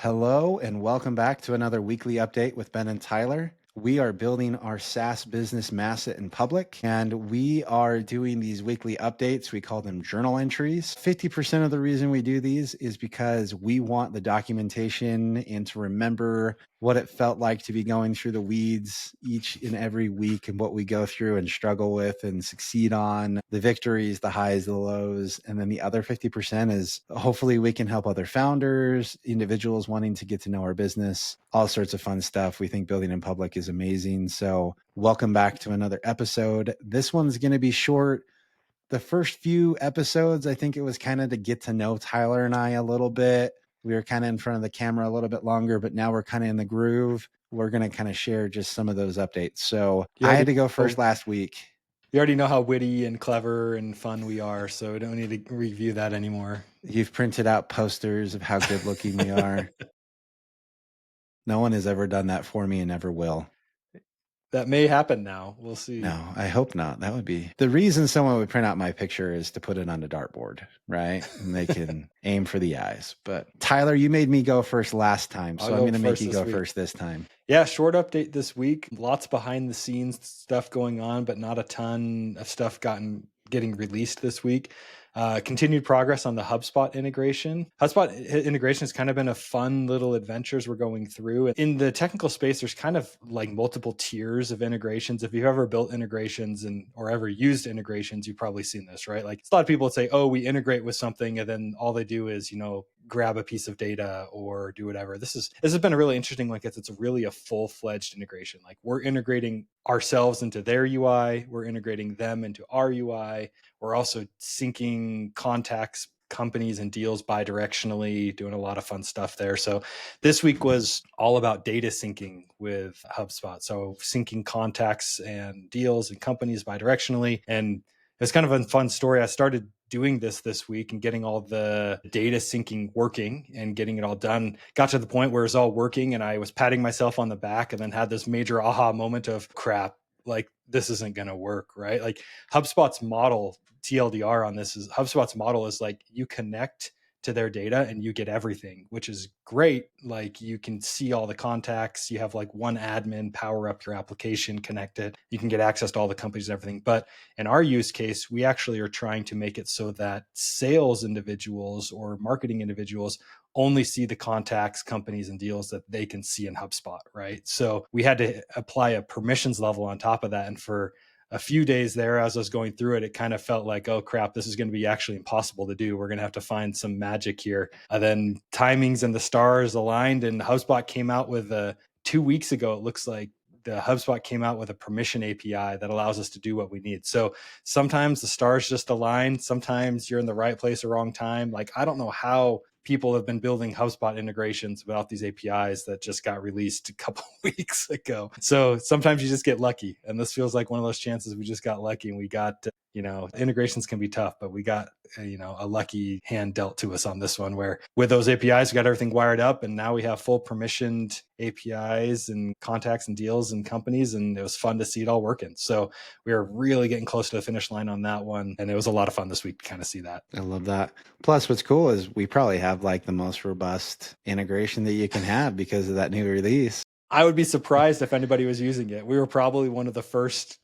Hello, and welcome back to another weekly update with Ben and Tyler. We are building our SaaS business Masset in public, and we are doing these weekly updates. We call them journal entries. 50% of the reason we do these is because we want the documentation and to remember what it felt like to be going through the weeds each and every week and what we go through and struggle with and succeed on, the victories, the highs, the lows. And then the other 50% is hopefully we can help other founders, individuals wanting to get to know our business, all sorts of fun stuff. We think building in public is amazing. So welcome back to another episode. This one's going to be short. The first few episodes, I think it was kind of to get to know Tyler and I a little bit. We were kind of in front of the camera a little bit longer, but now we're kind of in the groove. We're going to kind of share just some of those updates. So I had to go first last week. You already know how witty and clever and fun we are, so we don't need to review that anymore. You've printed out posters of how good looking we are. No one has ever done that for me and never will. That may happen now. We'll see. No, I hope not. That would be the reason someone would print out my picture is to put it on a dartboard, right? And they can aim for the eyes. But Tyler, you made me go first last time, so I'm going to make you go first this time. Yeah, short update this week. Lots behind the scenes stuff going on, but not a ton of stuff getting released this week. Continued progress on the HubSpot integration. HubSpot integration has kind of been a fun little adventures we're going through. In the technical space, there's kind of like multiple tiers of integrations. If you've ever built integrations or ever used integrations, you've probably seen this, right? Like a lot of people would say, oh, we integrate with something, and then all they do is, grab a piece of data or do whatever. This has been a really interesting one because it's really a full-fledged integration. Like we're integrating ourselves into their UI, we're integrating them into our UI. We're also syncing contacts, companies, and deals bi-directionally, doing a lot of fun stuff there. So this week was all about data syncing with HubSpot. So syncing contacts and deals and companies bi-directionally. And it's kind of a fun story. I started doing this week and getting all the data syncing working and getting it all done. Got to the point where it was all working and I was patting myself on the back and then had this major aha moment of crap, like this isn't going to work, right? Like HubSpot's model, TLDR on this is HubSpot's model is like you connect to their data and you get everything, which is great. Like you can see all the contacts, you have like one admin, power up your application, connect it. You can get access to all the companies and everything. But in our use case, we actually are trying to make it so that sales individuals or marketing individuals only see the contacts, companies, and deals that they can see in HubSpot, right? So we had to apply a permissions level on top of that. And for a few days there, as I was going through it, it kind of felt like, oh crap, this is going to be actually impossible to do. We're going to have to find some magic here. And then timings and the stars aligned, and HubSpot came out with 2 weeks ago. It looks like the HubSpot came out with a permission API that allows us to do what we need. So sometimes the stars just align. Sometimes you're in the right place or wrong time. Like, I don't know how people have been building HubSpot integrations without these APIs that just got released a couple weeks ago. So sometimes you just get lucky. And this feels like one of those chances we just got lucky and we got, integrations can be tough, but we got, a lucky hand dealt to us on this one where with those APIs, we got everything wired up and now we have full permissioned APIs and contacts and deals and companies. And it was fun to see it all working. So we are really getting close to the finish line on that one. And it was a lot of fun this week to kind of see that. I love that. Plus, what's cool is we probably have like the most robust integration that you can have because of that new release. I would be surprised if anybody was using it. We were probably one of the first,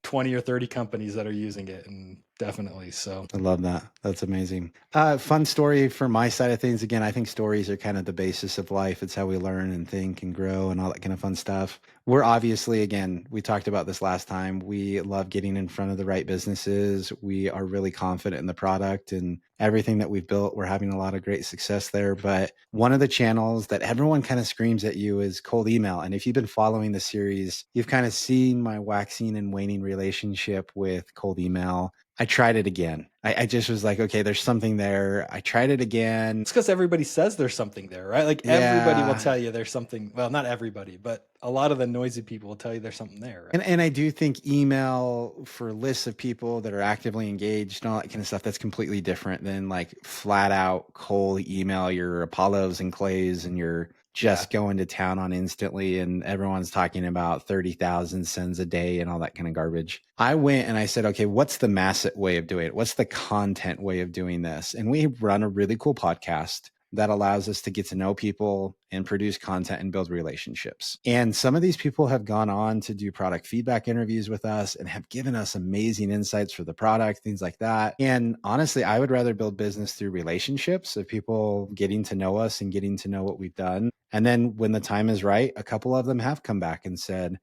20 or 30 companies that are using it. And definitely. So I love that. That's amazing. Fun story from my side of things. Again, I think stories are kind of the basis of life. It's how we learn and think and grow and all that kind of fun stuff. We're obviously, again, we talked about this last time. We love getting in front of the right businesses. We are really confident in the product and everything that we've built. We're having a lot of great success there. But one of the channels that everyone kind of screams at you is cold email. And if you've been following the series, you've kind of seen my waxing and waning relationship with cold email. I tried it again. I just was like, okay, there's something there. I tried it again. It's because everybody says there's something there, right? Like everybody will tell you there's something. Well, not everybody, but a lot of the noisy people will tell you there's something there. Right? And I do think email for lists of people that are actively engaged and all that kind of stuff, that's completely different than like flat out cold email your Apollos and Clays and your just going to town on instantly and everyone's talking about 30,000 sends a day and all that kind of garbage. I went and I said, okay, what's the Masset way of doing it? What's the content way of doing this? And we run a really cool podcast that allows us to get to know people and produce content and build relationships. And some of these people have gone on to do product feedback interviews with us and have given us amazing insights for the product, things like that. And honestly, I would rather build business through relationships of people getting to know us and getting to know what we've done. And then when the time is right, a couple of them have come back and said,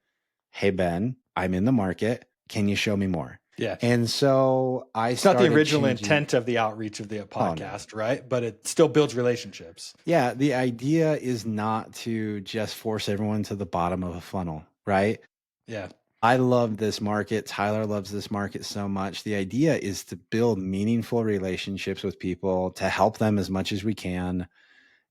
"Hey, Ben, I'm in the market. Can you show me more?" Yeah. And so I It's not the started original changing. intent of the outreach of the Oh, no. podcast, right? But it still builds relationships. Yeah, the idea is not to just force everyone to the bottom of a funnel, right? Yeah. I love this market. Tyler loves this market so much. The idea is to build meaningful relationships with people, to help them as much as we can.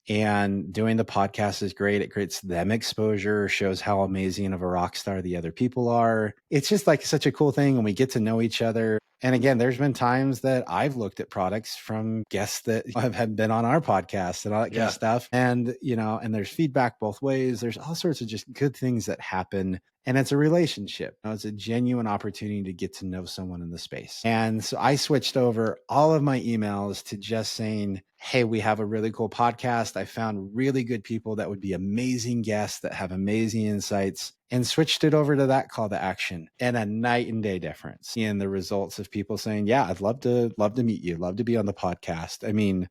And doing the podcast is great. It creates them exposure, shows how amazing of a rock star the other people are. It's just like such a cool thing. And we get to know each other. And again, there's been times that I've looked at products from guests that have been on our podcast and all that kind of stuff. And, and there's feedback both ways. There's all sorts of just good things that happen. And it's a relationship. It's a genuine opportunity to get to know someone in the space. And so I switched over all of my emails to just saying, "Hey, we have a really cool podcast. I found really good people that would be amazing guests that have amazing insights," and switched it over to that call to action. And a night and day difference in the results of people saying, "Yeah, I'd love to meet you, love to be on the podcast." I mean,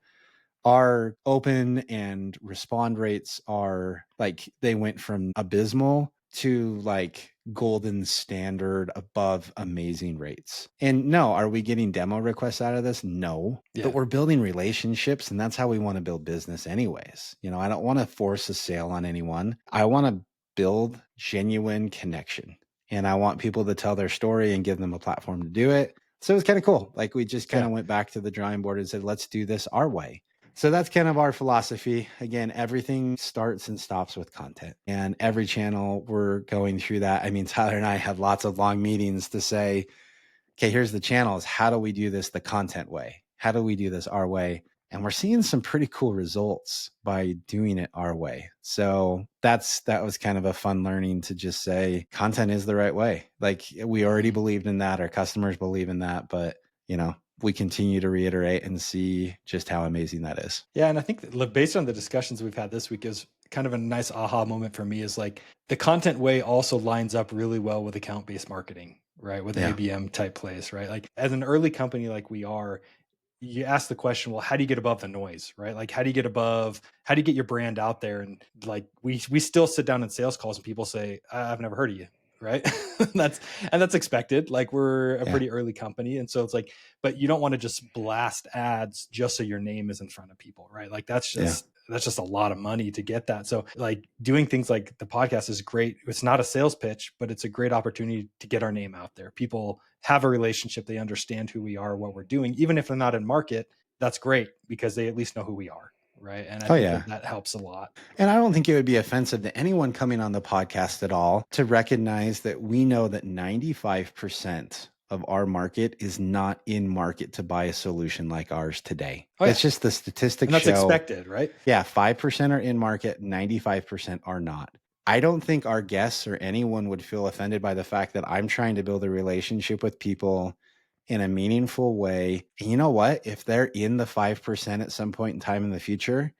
our open and respond rates are like, they went from abysmal to like golden standard, above amazing rates. And no, are we getting demo requests out of this? No, but we're building relationships, and that's how we want to build business anyways. I don't want to force a sale on anyone. I want to build genuine connection, and I want people to tell their story and give them a platform to do it. So it's kind of cool. Like, we just kind of went back to the drawing board and said, let's do this our way. So that's kind of our philosophy. Again, everything starts and stops with content, and every channel we're going through that. I mean, Tyler and I have lots of long meetings to say, okay, here's the channels. How do we do this the content way? How do we do this our way? And we're seeing some pretty cool results by doing it our way. So that was kind of a fun learning to just say content is the right way. Like, we already believed in that. Our customers believe in that, but we continue to reiterate and see just how amazing that is. Yeah. And I think that based on the discussions we've had this week, is kind of a nice aha moment for me, is like the content way also lines up really well with account-based marketing, right? With ABM type plays, right? Like, as an early company like we are, you ask the question, well, how do you get above the noise, right? Like, how do you get your brand out there? And like, we still sit down in sales calls and people say, "I've never heard of you." Right. that's expected. Like, we're a pretty early company. And so it's like, but you don't want to just blast ads just so your name is in front of people, right? Like, that's just a lot of money to get that. So like, doing things like the podcast is great. It's not a sales pitch, but it's a great opportunity to get our name out there. People have a relationship. They understand who we are, what we're doing. Even if they're not in market, that's great, because they at least know who we are. Right. And I think that helps a lot. And I don't think it would be offensive to anyone coming on the podcast at all to recognize that we know that 95% of our market is not in market to buy a solution like ours today. It's just the statistics show. That's expected, right? Yeah. 5% are in market, 95% are not. I don't think our guests or anyone would feel offended by the fact that I'm trying to build a relationship with people in a meaningful way. And you know what? If they're in the 5% at some point in time in the future,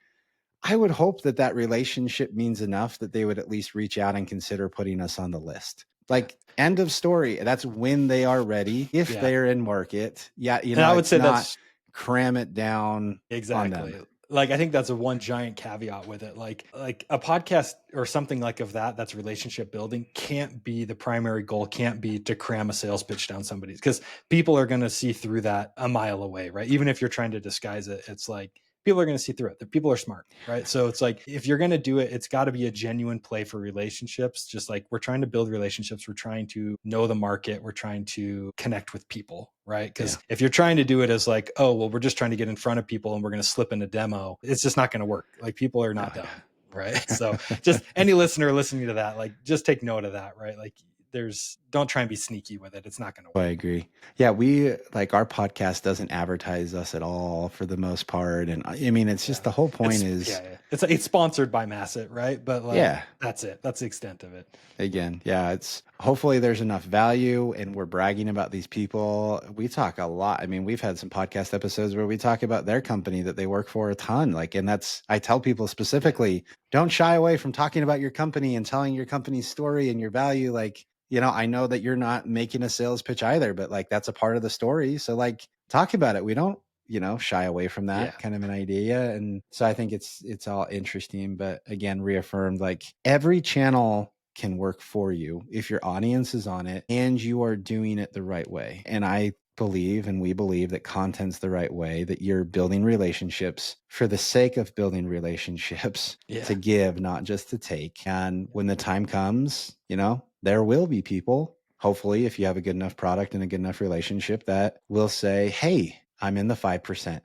I would hope that that relationship means enough that they would at least reach out and consider putting us on the list. Like, end of story. That's when they are ready. If they're in market. Yeah. And I would say that's cram it down. Exactly. On them. Like, I think that's a one giant caveat with it. Like a podcast or something like of that's relationship building can't be the primary goal, can't be to cram a sales pitch down somebody's, because people are going to see through that a mile away, right? Even if you're trying to disguise it, it's like, people are going to see through it. The people are smart, right? So it's like, if you're going to do it, it's got to be a genuine play for relationships. Just like, we're trying to build relationships. We're trying to know the market. We're trying to connect with people, right? Because if you're trying to do it as like, oh, well, we're just trying to get in front of people and we're going to slip in a demo, it's just not going to work. Like, people are not dumb, right? So just any listener listening to that, like, just take note of that, right? Like, don't try and be sneaky with it. It's not going to I work. agree. Yeah, we like our podcast doesn't advertise us at all for the most part. And I mean, it's just the whole point is, It's sponsored by Masset, right? But like, yeah, that's it. That's the extent of it. again, yeah, it's hopefully there's enough value and we're bragging about these people. We talk a lot. I mean, we've had some podcast episodes where we talk about their company that they work for a ton. Like, and that's, I tell people specifically, don't shy away from talking about your company and telling your company's story and your value. Like, you know, I know that you're not making a sales pitch either, but like that's a part of the story. So like talk about it. We don't, you know, shy away from that kind of an idea. And so I think it's all interesting, but again, reaffirmed like every channel can work for you if your audience is on it and you are doing it the right way. And I believe, and we believe that content's the right way, that you're building relationships for the sake of building relationships to give, not just to take. And when the time comes, you know, there will be people, hopefully, if you have a good enough product and a good enough relationship, that will say, hey, I'm in the 5%.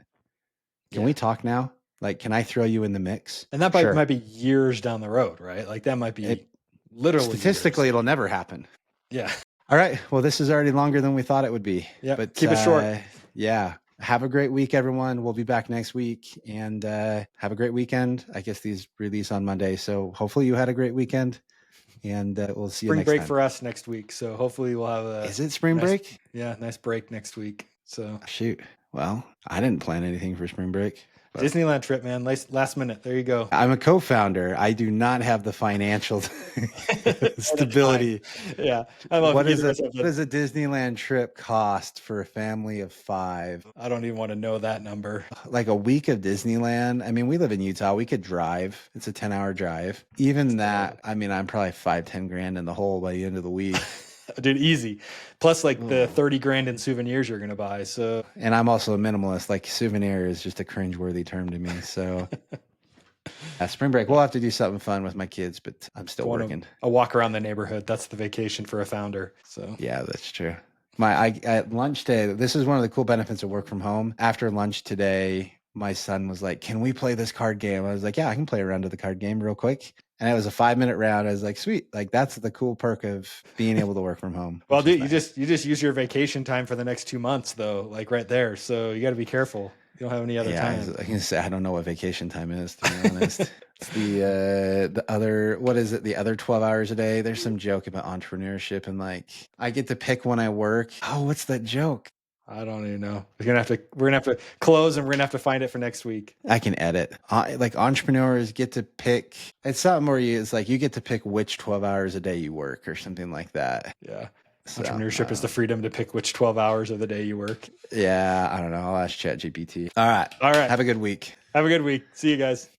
Can we talk now? Like, can I throw you in the mix? And that might be years down the road, right? Like that might be literally statistically, years. it'll never happen. Yeah. All right. Well, this is already longer than we thought it would be. Yeah. But keep it short. Yeah. Have a great week, everyone. We'll be back next week and have a great weekend. I guess these release on Monday. So hopefully you had a great weekend and we'll see you next time. Spring break for us next week. So hopefully we'll have Is it spring break? Yeah. Nice break next week. So shoot. Well, I didn't plan anything for spring break. Disneyland trip, man. Last minute. There you go. I'm a co-founder. I do not have the financial stability. Yeah. I love what does a Disneyland trip cost for a family of 5? I don't even want to know that number. Like a week of Disneyland. I mean, we live in Utah. We could drive. It's a 10-hour drive. Even that, I mean, I'm probably 5-10 grand in the hole by the end of the week. Dude, easy. Plus like the 30 grand in souvenirs you're going to buy. So, and I'm also a minimalist. Like souvenir is just a cringeworthy term to me. So spring break, we'll have to do something fun with my kids, but I'm still working. A walk around the neighborhood. That's the vacation for a founder. So yeah, that's true. At lunch today, this is one of the cool benefits of work from home. After lunch today, my son was like, can we play this card game? I was like, yeah, I can play a round of the card game real quick. And it was a 5-minute round. I was like, sweet. Like that's the cool perk of being able to work from home. Well, dude, you just use your vacation time for the next 2 months though, like right there. So you got to be careful. You don't have any other time. I can say I don't know what vacation time is, to be honest. It's the other, what is it? The other 12 hours a day. There's some joke about entrepreneurship and like I get to pick when I work. Oh, what's that joke? I don't even know. We're gonna have to close, and we're gonna have to find it for next week. I can edit. Like entrepreneurs get to pick. It's something where it's like you get to pick which 12 hours a day you work or something like that. Yeah. So, entrepreneurship is the freedom to pick which 12 hours of the day you work. Yeah, I don't know. I'll ask ChatGPT. All right. Have a good week. Have a good week. See you guys.